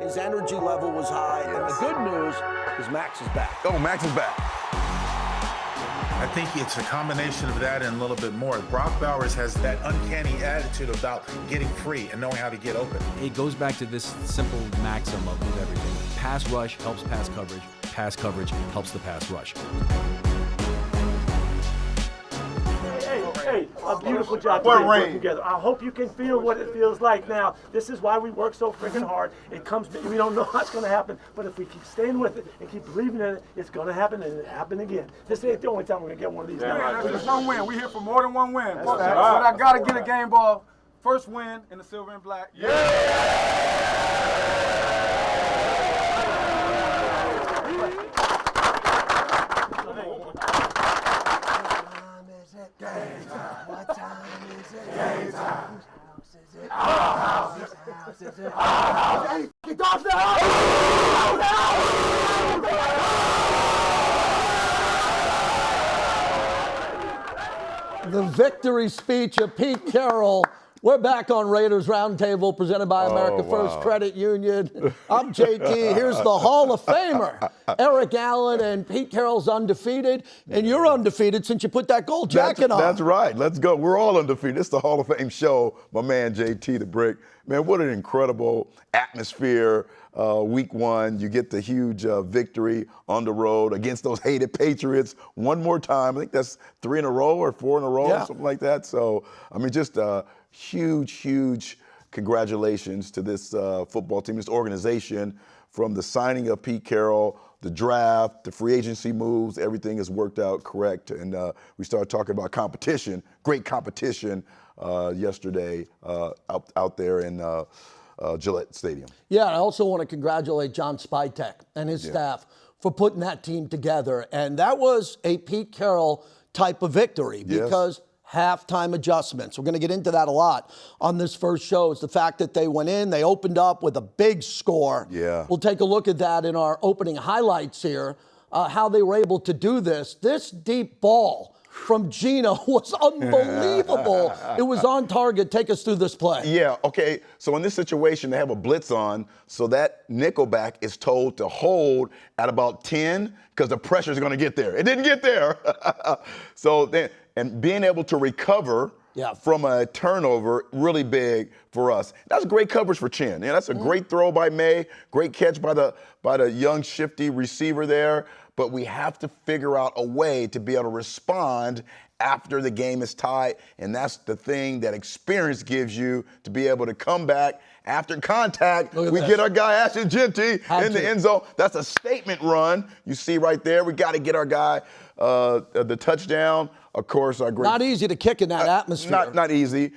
His energy level was high. Yes. And the good news is Max is back. Oh, Max is back. I think it's a combination of that and a little bit more. Brock Bowers has that uncanny attitude about getting free and knowing how to get open. It goes back to this simple maxim of everything. Pass rush helps pass coverage. Pass coverage helps the pass rush. Hey, a beautiful job working together. I hope you can feel what it feels like now. This is why we work so freaking hard. It comes, we don't know what's going to happen, but if we keep staying with it and keep believing in it, it's going to happen and it'll happen again. This ain't the only time we're going to get one of these. It's one win. We're here for more than one win. But I got to get a game ball. First win in the silver and black. What time is it? Game time. Whose house is it? Our house. Whose house is it? Our house. Hey, get off the house! The victory speech of Pete Carroll. We're back on Raiders Roundtable, presented by America First Credit Union. I'm JT. Here's the Hall of Famer, Eric Allen, and Pete Carroll's undefeated. And you're undefeated since you put that gold jacket on. That's right. Let's go. We're all undefeated. It's the Hall of Fame show. My man, JT the Brick. Man, what an incredible atmosphere. Week one, you get the huge victory on the road against those hated Patriots one more time. I think that's 3 in a row or 4 in a row or something like that. So, I mean, just huge congratulations to this football team, this organization, from the signing of Pete Carroll, the draft, the free agency moves. Everything has worked out correct. And we started talking about competition, great competition yesterday out there in Gillette Stadium. Yeah, I also want to congratulate John Spytek and his staff for putting that team together. And that was a Pete Carroll type of victory because halftime adjustments. We're going to get into that a lot on this first show. It's the fact that they went in, they opened up with a big score. Yeah. We'll take a look at that in our opening highlights here, how they were able to do this. This deep ball from Geno was unbelievable. It was on target. Take us through this play. Yeah, okay. So in this situation, they have a blitz on, so that nickelback is told to hold at about 10 because the pressure is going to get there. It didn't get there. So then, and being able to recover from a turnover, really big for us. That's great coverage for Chin. Yeah, that's a great throw by May, great catch by the young, shifty receiver there. But we have to figure out a way to be able to respond after the game is tied, and that's the thing that experience gives you, to be able to come back after contact. We get our guy Ashton Jeanty in the end zone. That's a statement run. You see right there, we got to get our guy the touchdown. Of course, our great. Not easy to kick in that atmosphere. Not easy.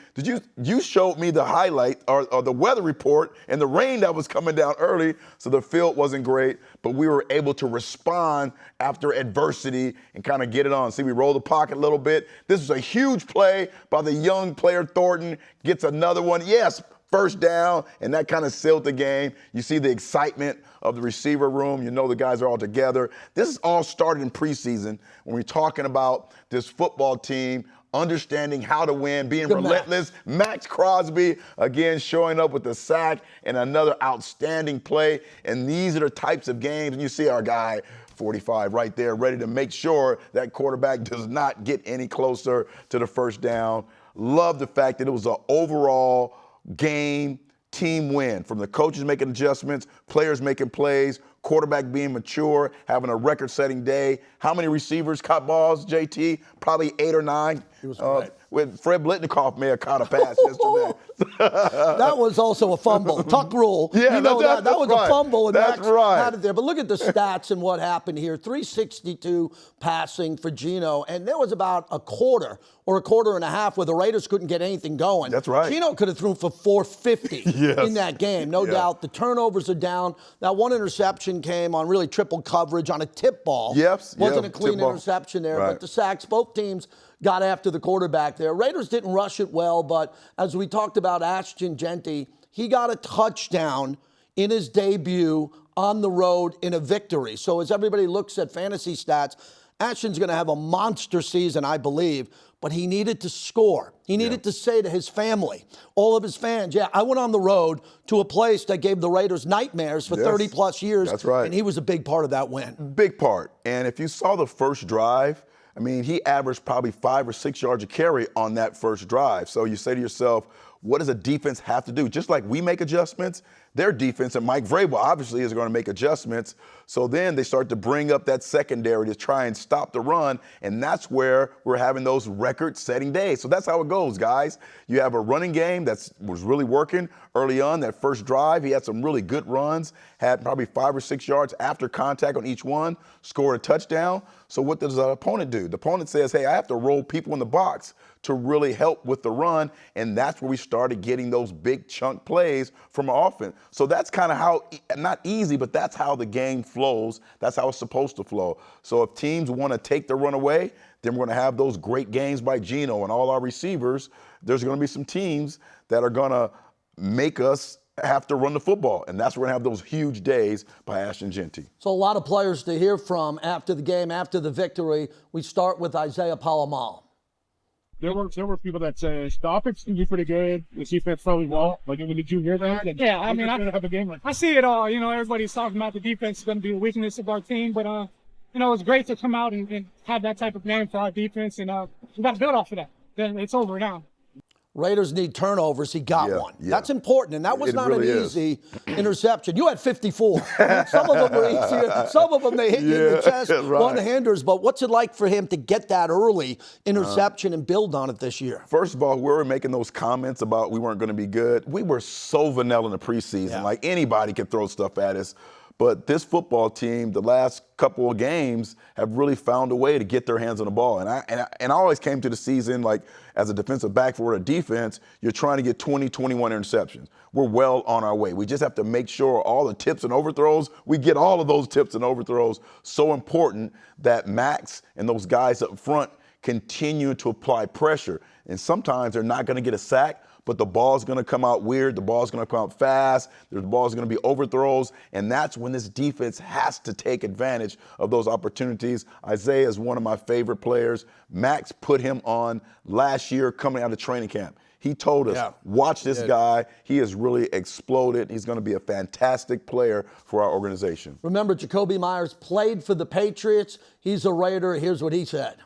You showed me the highlight or the weather report and the rain that was coming down early, so the field wasn't great, but we were able to respond after adversity and kind of get it on. See, we rolled the pocket a little bit. This was a huge play by the young player Thornton. Gets another one. Yes, first down, and that kind of sealed the game. You see the excitement of the receiver room. You know the guys are all together. This is all started in preseason when we're talking about this football team understanding how to win, being relentless. Max Crosby, again, showing up with a sack and another outstanding play. And these are the types of games, and you see our guy, 45 right there, ready to make sure that quarterback does not get any closer to the first down. Love the fact that it was an overall game team win, from the coaches making adjustments, players making plays, quarterback being mature, having a record-setting day. How many receivers caught balls, JT? Probably 8 or 9. He was right. When Fred Blitnikoff may have caught a pass yesterday. That was also a fumble. Tuck rule. Yeah, that was right. A fumble, and that's Max had it there. But look at the stats and what happened here. 362 passing for Geno, and there was about a quarter or a quarter and a half where the Raiders couldn't get anything going. That's right. Geno could have thrown for 450 in that game, no doubt. The turnovers are down. That one interception came on really triple coverage on a tip ball. Wasn't a clean interception there, but the sacks, both teams got after the quarterback there. Raiders didn't rush it well, but as we talked about Ashton Jeanty, he got a touchdown in his debut on the road in a victory. So as everybody looks at fantasy stats, Ashton's going to have a monster season, I believe, but he needed to score. He needed to say to his family, all of his fans, yeah, I went on the road to a place that gave the Raiders nightmares for 30-plus years. That's right. And he was a big part of that win. Big part. And if you saw the first drive, I mean, he averaged probably 5 or 6 yards a carry on that first drive. So you say to yourself, what does a defense have to do? Just like we make adjustments, their defense, and Mike Vrabel obviously is going to make adjustments. So then they start to bring up that secondary to try and stop the run, and that's where we're having those record-setting days. So that's how it goes, guys. You have a running game that was really working early on. That first drive, he had some really good runs, had probably 5 or 6 yards after contact on each one, scored a touchdown. So what does the opponent do? The opponent says, hey, I have to roll people in the box to really help with the run, and that's where we started getting those big chunk plays from our offense. So that's kind of how, not easy, but that's how the game flows. That's how it's supposed to flow. So if teams want to take the run away, then we're going to have those great games by Geno and all our receivers. There's going to be some teams that are going to make us have to run the football, and that's where we're going to have those huge days by Ashton Jeanty. So a lot of players to hear from after the game, after the victory. We start with Isaiah Palomal. There were people that said the offense can be pretty good. The defense probably won't. Like, did you hear that? And yeah, I mean, have a game like I see it all. You know, everybody's talking about the defense is going to be the weakness of our team, but you know, it's great to come out and have that type of game for our defense, and we got to build off of that. Then it's over now. Raiders need turnovers. He got one. Yeah. That's important, and that was not really an easy interception. You had 54. Some of them were easier. Some of them they hit you in the chest, one-handers. But what's it like for him to get that early interception and build on it this year? First of all, we were making those comments about we weren't going to be good. We were so vanilla in the preseason. Like, anybody could throw stuff at us. But this football team, the last couple of games, have really found a way to get their hands on the ball. And I always came to the season, like, as a defensive back for a defense, you're trying to get 20, 21 interceptions. We're well on our way. We just have to make sure all the tips and overthrows, we get all of those tips and overthrows. So important that Max and those guys up front continue to apply pressure. And sometimes they're not going to get a sack, but the ball's going to come out weird. The ball's going to come out fast. The ball's going to be overthrows. And that's when this defense has to take advantage of those opportunities. Isaiah is one of my favorite players. Max put him on last year coming out of training camp. He told us, watch this guy. He has really exploded. He's going to be a fantastic player for our organization. Remember, Jacoby Myers played for the Patriots. He's a Raider. Here's what he said.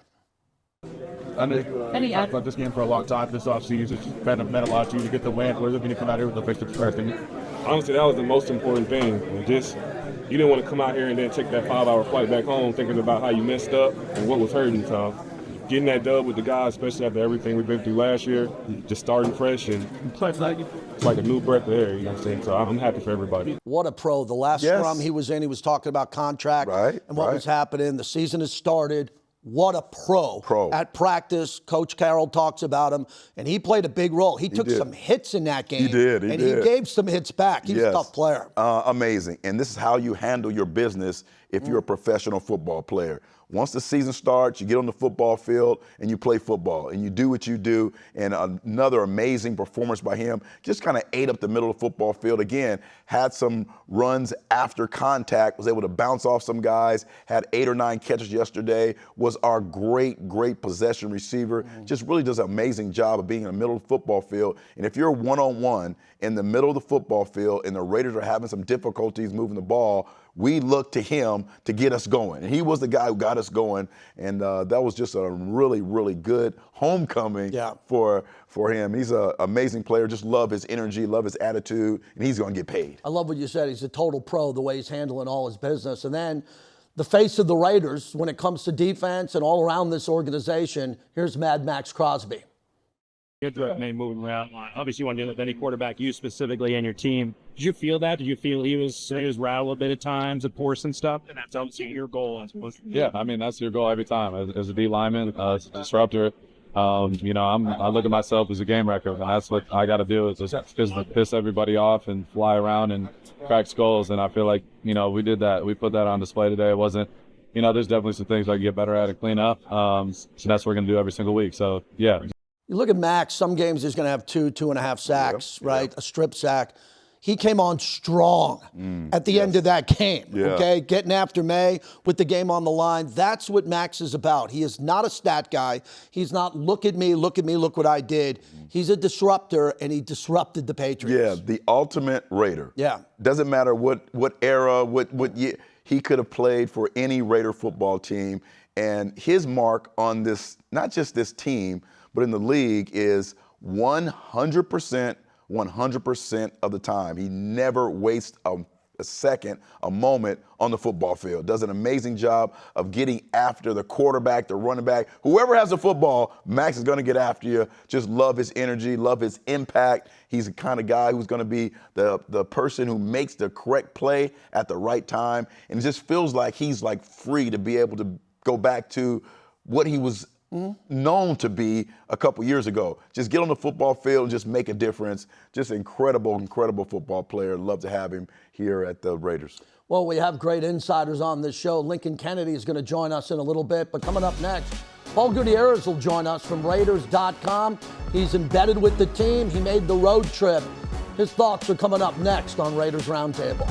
I talked about this game for a long time this offseason. It's meant a lot to you to get the win. We're looking to come out here with a victory first. Honestly, that was the most important thing. You didn't want to come out here and then take that 5-hour flight back home thinking about how you messed up and what was hurting. So getting that dub with the guys, especially after everything we've been through last year, just starting fresh, and it's like a new breath of air, you know what I'm saying? So I'm happy for everybody. What a pro. The last scrum he was in, he was talking about contract and what was happening. The season has started. What a pro. At practice, Coach Carroll talks about him, and he played a big role. He took some hits in that game. He did. He gave some hits back. He's a tough player. Amazing. And this is how you handle your business if you're a professional football player. Once the season starts, you get on the football field and you play football and you do what you do. And another amazing performance by him. Just kind of ate up the middle of the football field. Again, had some runs after contact, was able to bounce off some guys, had 8 or 9 catches yesterday, was our great possession receiver. Just really does an amazing job of being in the middle of the football field. And if you're one-on-one in the middle of the football field and the Raiders are having some difficulties moving the ball, we look to him to get us going. And he was the guy who got us going. And that was just a really, really good homecoming for him. He's an amazing player. Just love his energy, love his attitude, and he's going to get paid. I love what you said. He's a total pro, the way he's handling all his business. And then the face of the Raiders when it comes to defense and all around this organization, here's Mad Max Crosby. Good name moving around. Obviously, you want to do that with any quarterback, you specifically, and your team. Did you feel that? Did you feel he was rattled a bit at times, at Porce and stuff? And that's obviously your goal, I suppose. Yeah, I mean, that's your goal every time. As a D lineman, as a disruptor, you know, I look at myself as a game wrecker, and that's what I got to do is just piss everybody off and fly around and crack skulls. And I feel like, you know, we did that. We put that on display today. It wasn't, you know, there's definitely some things I can get better at and clean up. So that's what we're going to do every single week. So, yeah. You look at Max, some games he's going to have 2.5 sacks, right? A strip sack. he came on strong at the end of that game, okay? Getting after May with the game on the line. That's what Max is about. He is not a stat guy. He's not, look at me, look what I did. He's a disruptor, and he disrupted the Patriots. Yeah, the ultimate Raider. Yeah. Doesn't matter what era, what year. He could have played for any Raider football team. And his mark on this, not just this team, but in the league is 100%. 100% of the time. He never wastes a second, a moment on the football field. Does an amazing job of getting after the quarterback, the running back. Whoever has the football, Max is going to get after you. Just love his energy, love his impact. He's the kind of guy who's going to be the person who makes the correct play at the right time. And it just feels like he's like free to be able to go back to what he was known to be a couple years ago. Just get on the football field and just make a difference. Just incredible football player. Love to have him here at the Raiders. Well, we have great insiders on this show. Lincoln Kennedy is going to join us in a little bit, but coming up next, Paul Gutierrez will join us from Raiders.com. He's embedded with the team. He made the road trip. His thoughts are coming up next on Raiders Roundtable.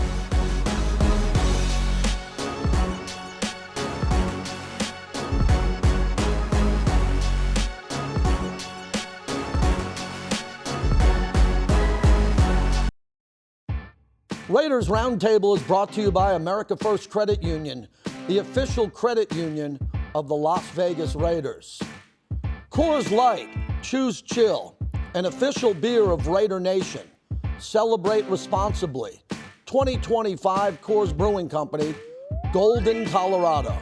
Raiders Roundtable is brought to you by America First Credit Union, the official credit union of the Las Vegas Raiders. Coors Light, choose chill, an official beer of Raider Nation. Celebrate responsibly. 2025 Coors Brewing Company, Golden, Colorado.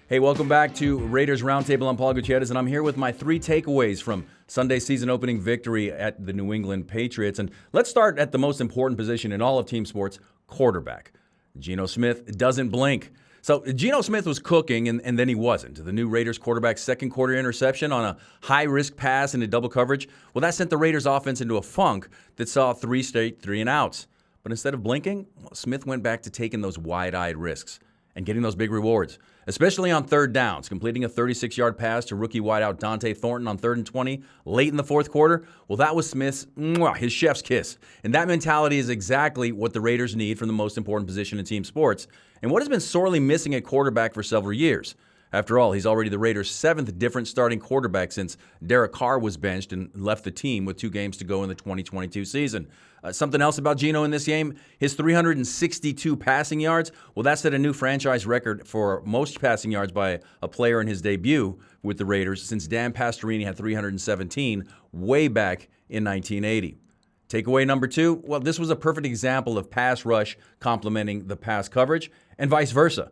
Hey, welcome back to Raiders Roundtable. I'm Paul Gutierrez, and I'm here with my 3 takeaways from Sunday's season opening victory at the New England Patriots. And let's start at the most important position in all of team sports, quarterback. Geno Smith doesn't blink. So Geno Smith was cooking, and then he wasn't. The new Raiders quarterback's second quarter interception on a high-risk pass into double coverage, well, that sent the Raiders offense into a funk that saw 3 straight 3-and-outs. But instead of blinking, well, Smith went back to taking those wide-eyed risks and getting those big rewards, especially on third downs, completing a 36-yard pass to rookie wideout Dante Thornton on 3rd and 20 late in the fourth quarter. Well, that was Smith's, his chef's kiss. And that mentality is exactly what the Raiders need from the most important position in team sports, and what has been sorely missing at quarterback for several years. After all, he's already the Raiders' 7th different starting quarterback since Derek Carr was benched and left the team with 2 games to go in the 2022 season. Something else about Geno in this game, his 362 passing yards, well, that set a new franchise record for most passing yards by a player in his debut with the Raiders since Dan Pastorini had 317 way back in 1980. Takeaway number 2, well, this was a perfect example of pass rush complementing the pass coverage and vice versa.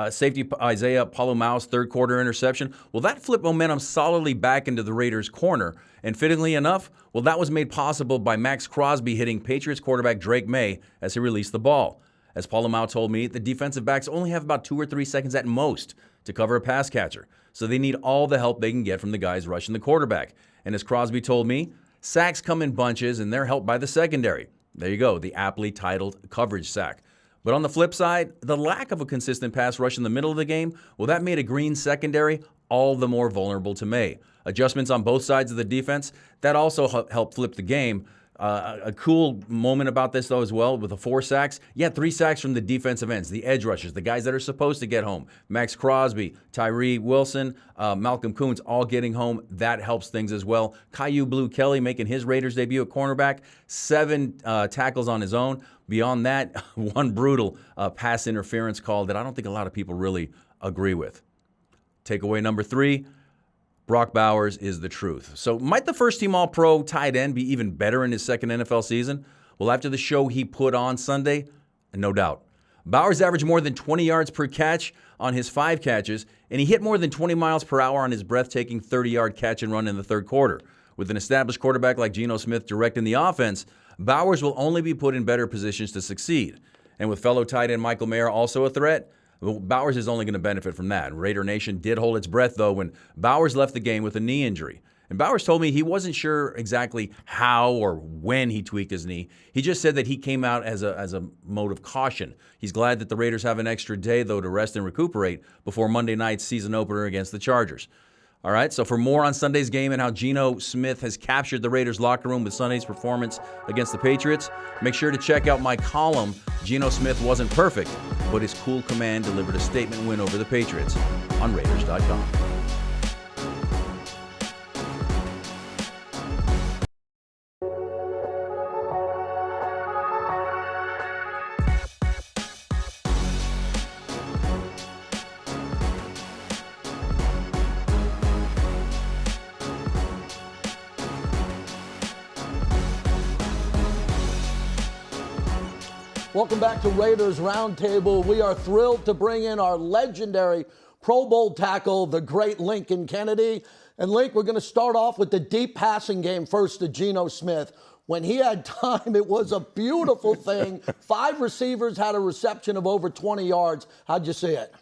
Safety Isaiah Palomau's third quarter interception, well, that flipped momentum solidly back into the Raiders' corner. And fittingly enough, well, that was made possible by Max Crosby hitting Patriots quarterback Drake May as he released the ball. As Palomau told me, the defensive backs only have about 2 or 3 seconds at most to cover a pass catcher. So they need all the help they can get from the guys rushing the quarterback. And as Crosby told me, sacks come in bunches and they're helped by the secondary. There you go, the aptly titled coverage sack. But on the flip side, the lack of a consistent pass rush in the middle of the game, well, that made a green secondary all the more vulnerable to May. Adjustments on both sides of the defense, that also helped flip the game. A cool moment about this, though, as well, with the 4 sacks. Yeah, 3 sacks from the defensive ends, the edge rushers, the guys that are supposed to get home. Max Crosby, Tyree Wilson, Malcolm Koonce all getting home. That helps things as well. Caillou Blue Kelly making his Raiders debut at cornerback, 7 tackles on his own. Beyond that, 1 brutal pass interference call that I don't think a lot of people really agree with. Takeaway number 3, Brock Bowers is the truth. So might the first-team All-Pro tight end be even better in his second NFL season? Well, after the show he put on Sunday, no doubt. Bowers averaged more than 20 yards per catch on his 5 catches, and he hit more than 20 miles per hour on his breathtaking 30-yard catch and run in the third quarter. With an established quarterback like Geno Smith directing the offense, Bowers will only be put in better positions to succeed. And with fellow tight end Michael Mayer also a threat, Bowers is only going to benefit from that. Raider Nation did hold its breath, though, when Bowers left the game with a knee injury. And Bowers told me he wasn't sure exactly how or when he tweaked his knee. He just said that he came out as a mode of caution. He's glad that the Raiders have an extra day, though, to rest and recuperate before Monday night's season opener against the Chargers. All right, so for more on Sunday's game and how Geno Smith has captured the Raiders locker room with Sunday's performance against the Patriots, make sure to check out my column, Geno Smith Wasn't Perfect, but his cool command delivered a statement win over the Patriots on Raiders.com. Welcome back to Raiders Roundtable. We are thrilled to bring in our legendary Pro Bowl tackle, the great Lincoln Kennedy. And Link, we're going to start off with the deep passing game first to Geno Smith. When he had time, it was a beautiful thing. 5 receivers had a reception of over 20 yards. How'd you see it?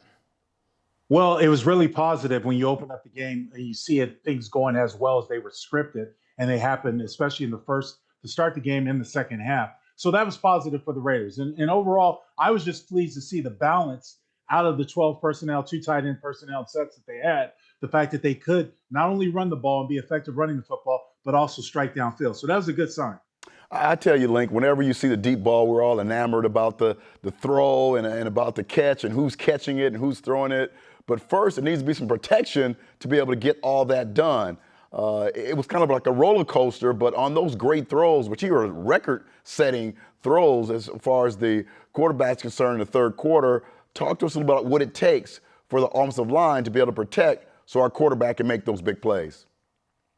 Well, it was really positive when you open up the game and you see things going as well as they were scripted, and they happened, especially in the first, to start the game in the second half. So that was positive for the Raiders. And overall, I was just pleased to see the balance out of the 12 personnel, 2 tight end personnel sets that they had. The fact that they could not only run the ball and be effective running the football, but also strike downfield. So that was a good sign. I tell you, Link, whenever you see the deep ball, we're all enamored about the throw and about the catch and who's catching it and who's throwing it. But first, it needs to be some protection to be able to get all that done. It was kind of like a roller coaster, but on those great throws, which you were record-setting throws as far as the quarterback's concerned in the third quarter, talk to us a little about what it takes for the offensive line to be able to protect so our quarterback can make those big plays.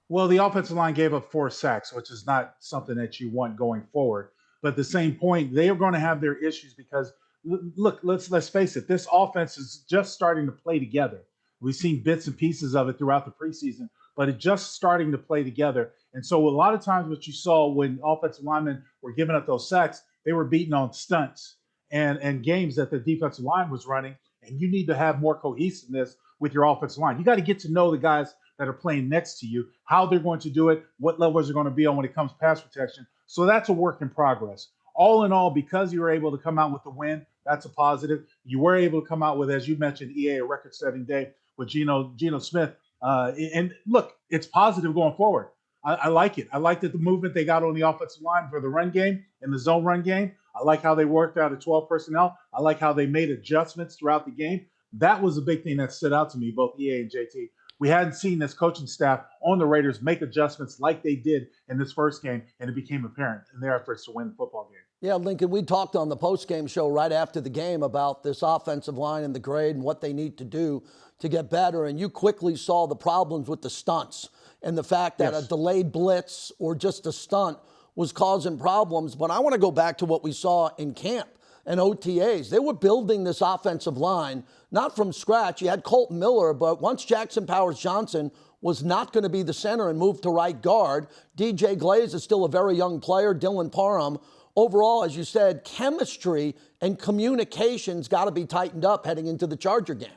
Well, the offensive line gave up 4 sacks, which is not something that you want going forward. But at the same point, they are going to have their issues because, look, let's face it, this offense is just starting to play together. We've seen bits and pieces of it throughout the preseason, but it's just starting to play together. And so a lot of times what you saw when offensive linemen were giving up those sacks, they were beating on stunts and games that the defensive line was running. And you need to have more cohesiveness with your offensive line. You got to get to know the guys that are playing next to you, how they're going to do it, what levels they're going to be on when it comes to pass protection. So that's a work in progress. All in all, because you were able to come out with the win, that's a positive. You were able to come out with, as you mentioned, EA, a record-setting day with Geno Smith. And look, it's positive going forward. I like it. I like that the movement they got on the offensive line for the run game and the zone run game. I like how they worked out at 12 personnel. I like how they made adjustments throughout the game. That was a big thing that stood out to me, both EA and JT. We hadn't seen this coaching staff on the Raiders make adjustments like they did in this first game, and it became apparent in their efforts to win the football game. Yeah, Lincoln, we talked on the post-game show right after the game about this offensive line and the grade and what they need to do to get better, and you quickly saw the problems with the stunts and the fact that a delayed blitz or just a stunt was causing problems. But I want to go back to what we saw in camp and OTAs. They were building this offensive line, not from scratch. You had Colton Miller, but once Jackson Powers-Johnson was not going to be the center and moved to right guard, DJ Glaze is still a very young player, Dylan Parham. Overall, as you said, chemistry and communication's got to be tightened up heading into the Charger game.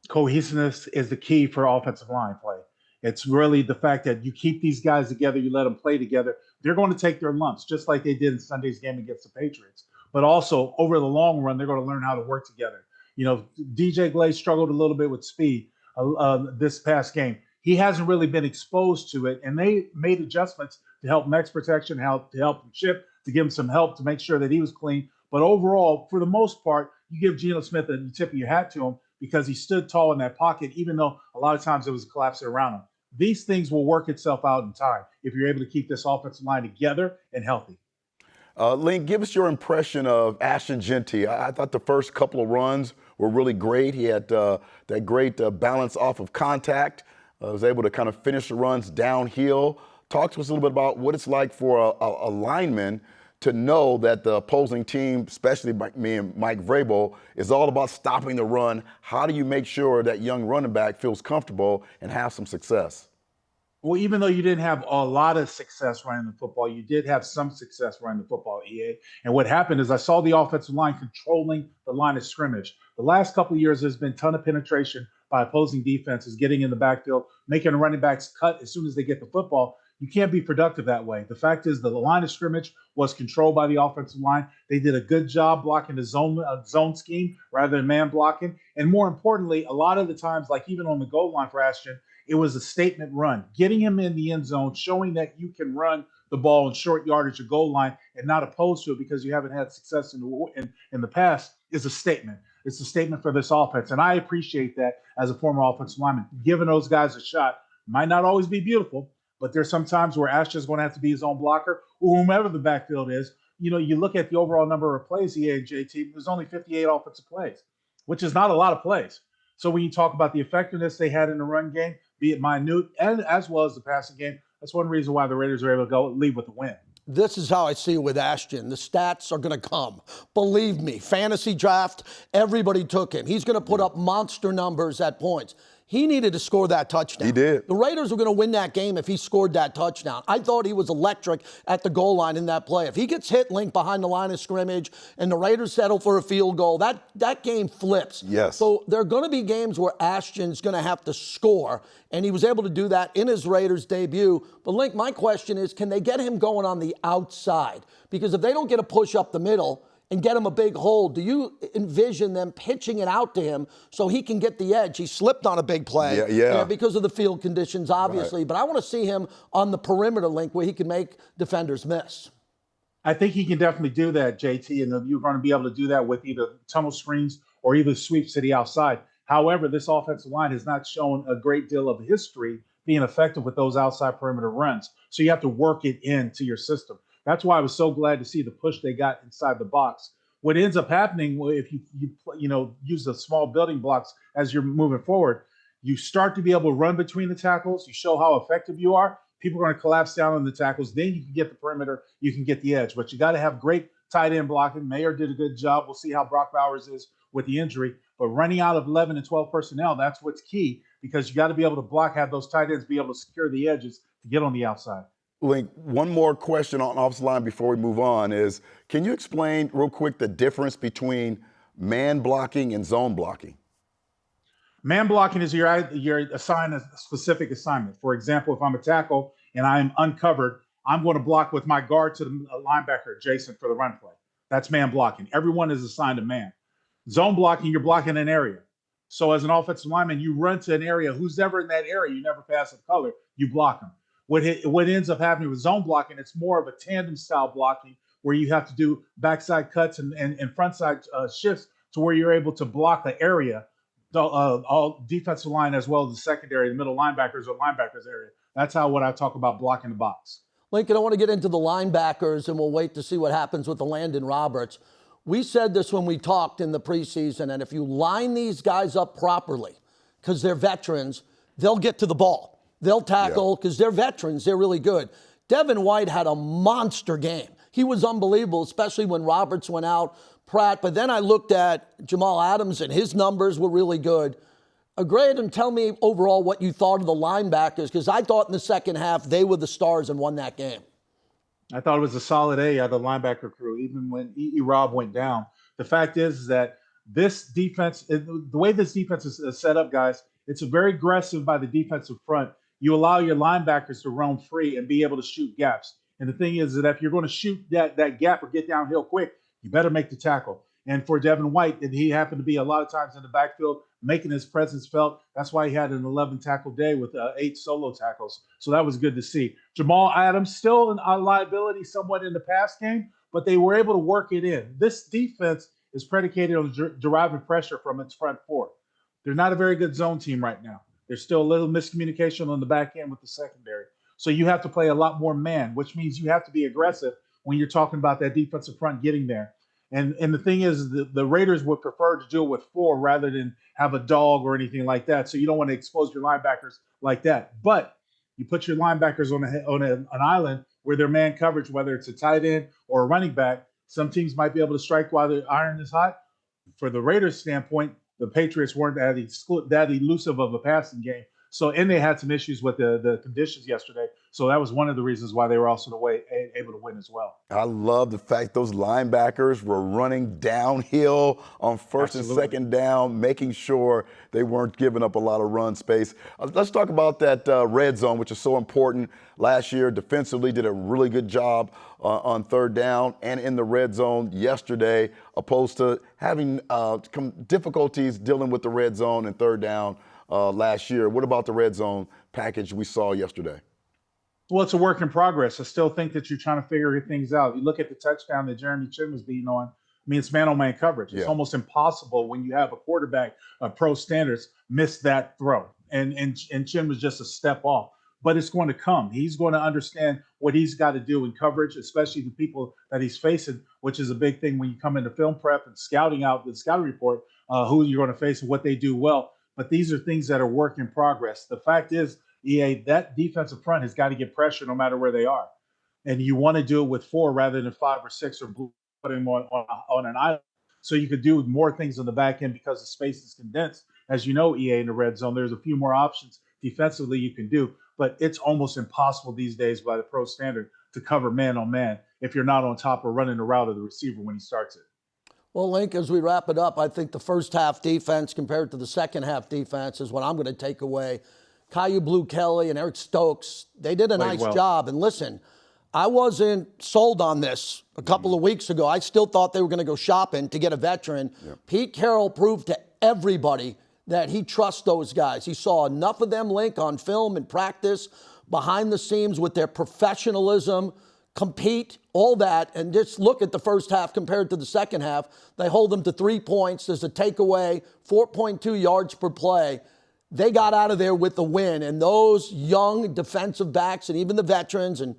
Cohesiveness is the key for offensive line play. It's really the fact that you keep these guys together, you let them play together. They're going to take their lumps, just like they did in Sunday's game against the Patriots. But also, over the long run, they're going to learn how to work together. You know, DJ Glaze struggled a little bit with speed this past game. He hasn't really been exposed to it, and they made adjustments to help Max protection, to help him chip, to give him some help to make sure that he was clean. But overall, for the most part, you give Geno Smith a tip of your hat to him because he stood tall in that pocket, even though a lot of times it was collapsing around him. These things will work itself out in time if you're able to keep this offensive line together and healthy. Link, give us your impression of Ashton Jeanty. I thought the first couple of runs were really great. He had that great balance off of contact, was able to kind of finish the runs downhill. Talk to us a little bit about what it's like for a lineman to know that the opposing team, especially me and Mike Vrabel, is all about stopping the run. How do you make sure that young running back feels comfortable and have some success? Well, even though you didn't have a lot of success running the football, you did have some success running the football, EA. And what happened is I saw the offensive line controlling the line of scrimmage. The last couple of years, there's been a ton of penetration by opposing defenses, getting in the backfield, making the running backs cut as soon as they get the football. You can't be productive that way. The fact is the line of scrimmage was controlled by the offensive line. They did a good job blocking the zone scheme rather than man blocking. And more importantly, a lot of the times, like even on the goal line for Ashton, It was a statement run, getting him in the end zone, showing that you can run the ball in short yardage or goal line and not opposed to it because you haven't had success in the past is a statement. It's a statement for this offense. And I appreciate that as a former offensive lineman, giving those guys a shot. Might not always be beautiful, but there's some times where Ashton's going to have to be his own blocker or whomever the backfield is. You know, you look at the overall number of plays he had, JT, there's only 58 offensive plays, which is not a lot of plays. So when you talk about the effectiveness they had in the run game, be it minute and as well as the passing game, that's one reason why the Raiders are able to leave with the win. This is how I see it with Ashton. The stats are going to come. Believe me, fantasy draft, everybody took him. He's going to put up monster numbers at points. He needed to score that touchdown. He did. The Raiders were going to win that game if he scored that touchdown. I thought he was electric at the goal line in that play. If he gets hit, Link, behind the line of scrimmage, and the Raiders settle for a field goal, that game flips. Yes. So there are going to be games where Ashton's going to have to score, and he was able to do that in his Raiders debut. But, Link, my question is, can they get him going on the outside? Because if they don't get a push up the middle and get him a big hole, do you envision them pitching it out to him so he can get the edge? He slipped on a big play because of the field conditions, obviously. Right. But I want to see him on the perimeter, Link, where he can make defenders miss. I think he can definitely do that, JT, and you're going to be able to do that with either tunnel screens or either sweeps to the outside. However, this offensive line has not shown a great deal of history being effective with those outside perimeter runs. So you have to work it into your system. That's why I was so glad to see the push they got inside the box. What ends up happening if you use the small building blocks as you're moving forward, you start to be able to run between the tackles. You show how effective you are. People are going to collapse down on the tackles. Then you can get the perimeter. You can get the edge. But you got to have great tight end blocking. Mayer did a good job. We'll see how Brock Bowers is with the injury. But running out of 11 and 12 personnel, that's what's key because you got to be able to block, have those tight ends be able to secure the edges to get on the outside. Link, one more question on offensive line before we move on is, can you explain real quick the difference between man blocking and zone blocking? Man blocking is you're assigned a specific assignment. For example, if I'm a tackle and I'm uncovered, I'm going to block with my guard to the linebacker adjacent for the run play. That's man blocking. Everyone is assigned a man. Zone blocking, you're blocking an area. So as an offensive lineman, you run to an area. Who's ever in that area, you never pass the color, you block them. What ends up happening with zone blocking, it's more of a tandem style blocking where you have to do backside cuts and frontside shifts to where you're able to block the area, all defensive line as well as the secondary, the middle linebackers or linebackers area. That's what I talk about blocking the box. Lincoln, I want to get into the linebackers, and we'll wait to see what happens with the Landon Roberts. We said this when we talked in the preseason, and if you line these guys up properly, because they're veterans, they'll get to the ball. They'll tackle because they're veterans. They're really good. Devin White had a monster game. He was unbelievable, especially when Roberts went out, Pratt. But then I looked at Jamal Adams, and his numbers were really good. Go ahead and tell me overall what you thought of the linebackers, because I thought in the second half they were the stars and won that game. I thought it was a solid A out of the linebacker crew, even when Rob went down. The fact is that this defense, the way this defense is set up, guys, it's very aggressive by the defensive front. You allow your linebackers to roam free and be able to shoot gaps. And the thing is that if you're going to shoot that gap or get downhill quick, you better make the tackle. And for Devin White, he happened to be a lot of times in the backfield, making his presence felt. That's why he had an 11 tackle day with 8 solo tackles. So that was good to see. Jamal Adams, still a liability somewhat in the pass game, but they were able to work it in. This defense is predicated on deriving pressure from its front four. They're not a very good zone team right now. There's still a little miscommunication on the back end with the secondary. So you have to play a lot more man, which means you have to be aggressive when you're talking about that defensive front getting there. And the thing is, the Raiders would prefer to do it with 4 rather than have a dog or anything like that. So you don't want to expose your linebackers like that. But you put your linebackers on an island where their man coverage, whether it's a tight end or a running back, some teams might be able to strike while the iron is hot. For the Raiders' standpoint, the Patriots weren't that elusive of a passing game. So, and they had some issues with the conditions yesterday. So that was one of the reasons why they were also able to win as well. I love the fact those linebackers were running downhill on first and second down, making sure they weren't giving up a lot of run space. Let's talk about that red zone, which is so important. Last year, defensively, did a really good job on third down and in the red zone yesterday, opposed to having difficulties dealing with the red zone and third down last year. What about the red zone package we saw yesterday? Well, it's a work in progress. I still think that you're trying to figure things out. You look at the touchdown that Jeremy Chin was beating on. I mean, it's man-on-man coverage. It's almost impossible when you have a quarterback of pro standards miss that throw. And Chin was just a step off. But it's going to come. He's going to understand what he's got to do in coverage, especially the people that he's facing, which is a big thing when you come into film prep and scouting out the scouting report, who you're going to face and what they do well. But these are things that are work in progress. The fact is, EA, that defensive front has got to get pressure no matter where they are. And you want to do it with 4 rather than 5 or 6 or put him on an island. So you could do more things on the back end because the space is condensed. As you know, EA in the red zone, there's a few more options defensively you can do. But it's almost impossible these days by the pro standard to cover man on man if you're not on top or running the route of the receiver when he starts it. Well, Link, as we wrap it up, I think the first half defense compared to the second half defense is what I'm going to take away. Caillou Blue Kelly and Eric Stokes, they did a nice job. And listen, I wasn't sold on this a couple of weeks ago. I still thought they were going to go shopping to get a veteran. Pete Carroll proved to everybody that he trusts those guys. He saw enough of them, Link, on film and practice, behind the scenes with their professionalism, compete, all that, and just look at the first half compared to the second half. They hold them to 3 points. There's a takeaway, 4.2 yards per play. They got out of there with the win, and those young defensive backs and even the veterans and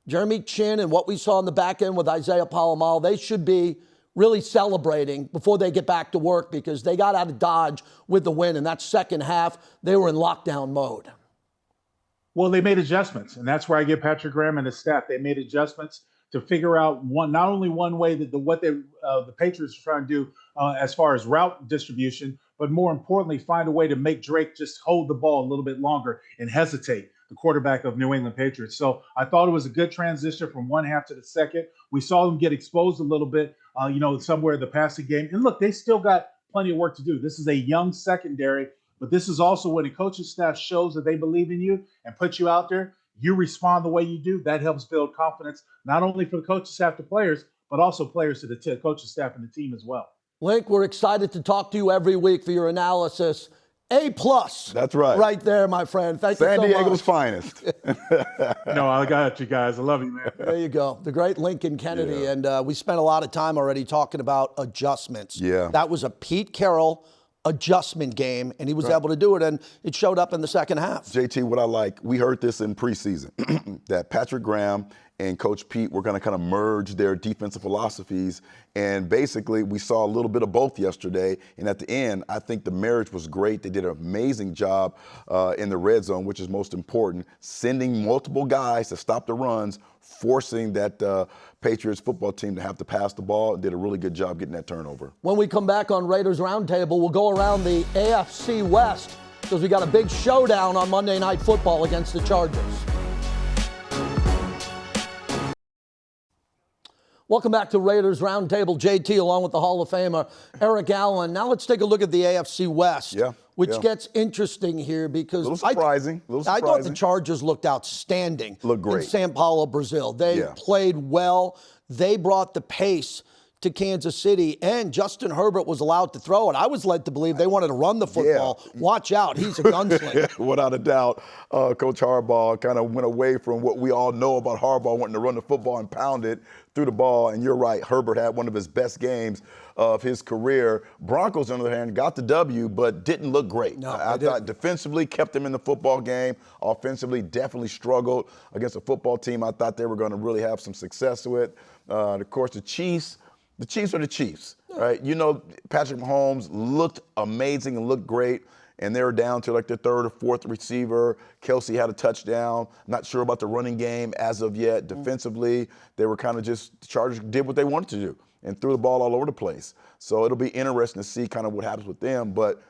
Jeremy Chin and what we saw in the back end with Isaiah Palomal, they should be really celebrating before they get back to work because they got out of Dodge with the win. And that second half, they were in lockdown mode. Well, they made adjustments, and that's where I give Patrick Graham and his staff. They made adjustments to figure out not only one way that the Patriots are trying to do as far as route distribution, but more importantly, find a way to make Drake just hold the ball a little bit longer and hesitate, the quarterback of New England Patriots. So I thought it was a good transition from one half to the second. We saw them get exposed a little bit, somewhere in the passing game. And look, they still got plenty of work to do. This is a young secondary, but this is also when a coaching staff shows that they believe in you and put you out there. You respond the way you do. That helps build confidence, not only for the coaching staff to players, but also players to the coaching staff and the team as well. Link, we're excited to talk to you every week for your analysis. A+. That's right. Right there, my friend. Thank you so much. San Diego's finest. No, I got you guys. I love you, man. There you go. The great Lincoln Kennedy. And we spent a lot of time already talking about adjustments. Yeah. That was a Pete Carroll adjustment game, and he was able to do it, and it showed up in the second half. JT, what I like, we heard this in preseason, that Patrick Graham and Coach Pete were going to kind of merge their defensive philosophies, and basically we saw a little bit of both yesterday, and at the end, I think the marriage was great. They did an amazing job in the red zone, which is most important, sending multiple guys to stop the runs, forcing that Patriots football team to have to pass the ball, and did a really good job getting that turnover. When we come back on Raiders Roundtable, we'll go around the AFC West because we got a big showdown on Monday Night Football against the Chargers. Welcome back to Raiders Roundtable. JT along with the Hall of Famer Eric Allen. Now let's take a look at the AFC West, which gets interesting here because a little surprising. I thought the Chargers looked outstanding. Looked great. In Sao Paulo, Brazil. They played well. They brought the pace to Kansas City, and Justin Herbert was allowed to throw it. I was led to believe they wanted to run the football. Watch out, he's a gunslinger. Without a doubt, Coach Harbaugh kind of went away from what we all know about Harbaugh, wanting to run the football and pound it through the ball. And you're right, Herbert had one of his best games of his career. Broncos, on the other hand, got the W, but didn't look great. No, I thought defensively kept them in the football game. Offensively, definitely struggled against a football team I thought they were going to really have some success with. Of course, the Chiefs are the Chiefs, right? You know, Patrick Mahomes looked amazing and looked great, and they were down to like their third or fourth receiver. Kelsey had a touchdown. Not sure about the running game as of yet. Defensively, they were kind of just, the Chargers did what they wanted to do and threw the ball all over the place. So it'll be interesting to see kind of what happens with them, but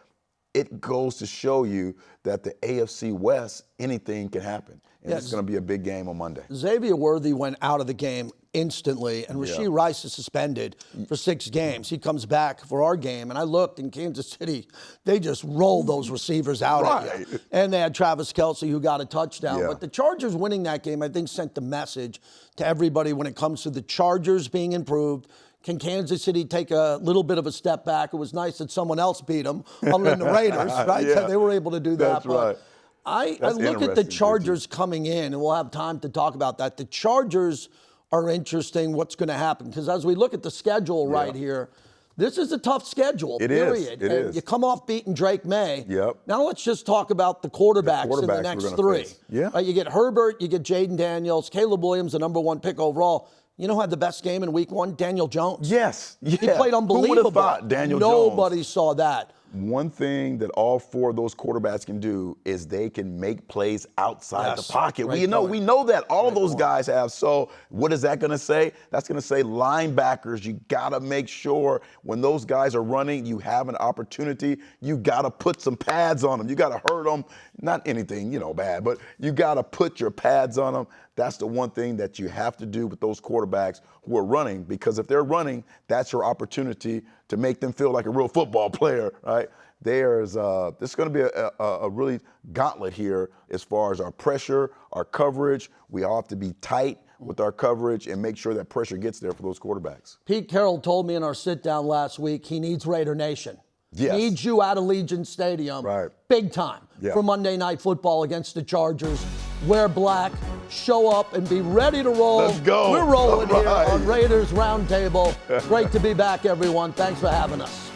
it goes to show you that the AFC West, anything can happen. And it's going to be a big game on Monday. Xavier Worthy went out of the game instantly, and Rashee Rice is suspended for 6 games. He comes back for our game, and I looked in Kansas City, they just rolled those receivers out at you. And they had Travis Kelce who got a touchdown. But the Chargers winning that game, I think, sent the message to everybody when it comes to the Chargers being improved, Can Kansas City take a little bit of a step back? It was nice that someone else beat them, other than the Raiders, right? Yeah. So they were able to do that. That's right. I That's look at the interesting, Chargers coming in, and we'll have time to talk about that. The Chargers are interesting, what's going to happen. Because as we look at the schedule right here, this is a tough schedule, period. It is. You come off beating Drake May. Yep. Now let's just talk about the quarterbacks in the next three. Yeah. You get Herbert, you get Jaden Daniels, Caleb Williams, the #1 pick overall. You know who had the best game in week 1? Daniel Jones. Yes. Yeah. He played unbelievable. Who would have thought Daniel Jones? Nobody saw that. One thing that all 4 of those quarterbacks can do is they can make plays outside the pocket. We know that all of those guys have. So what is that going to say? That's going to say linebackers, you got to make sure when those guys are running, you have an opportunity. You got to put some pads on them. You got to hurt them. Not anything, bad, but you got to put your pads on them. That's the one thing that you have to do with those quarterbacks who are running, because if they're running, that's your opportunity to make them feel like a real football player, right? This is going to be a really gauntlet here as far as our pressure, our coverage. We all have to be tight with our coverage and make sure that pressure gets there for those quarterbacks. Pete Carroll told me in our sit-down last week he needs Raider Nation. Yes. Needs you out of Legion Stadium, big time, for Monday Night Football against the Chargers. Wear black, show up, and be ready to roll. Let's go. We're rolling here on Raiders Roundtable. Great to be back, everyone. Thanks for having us.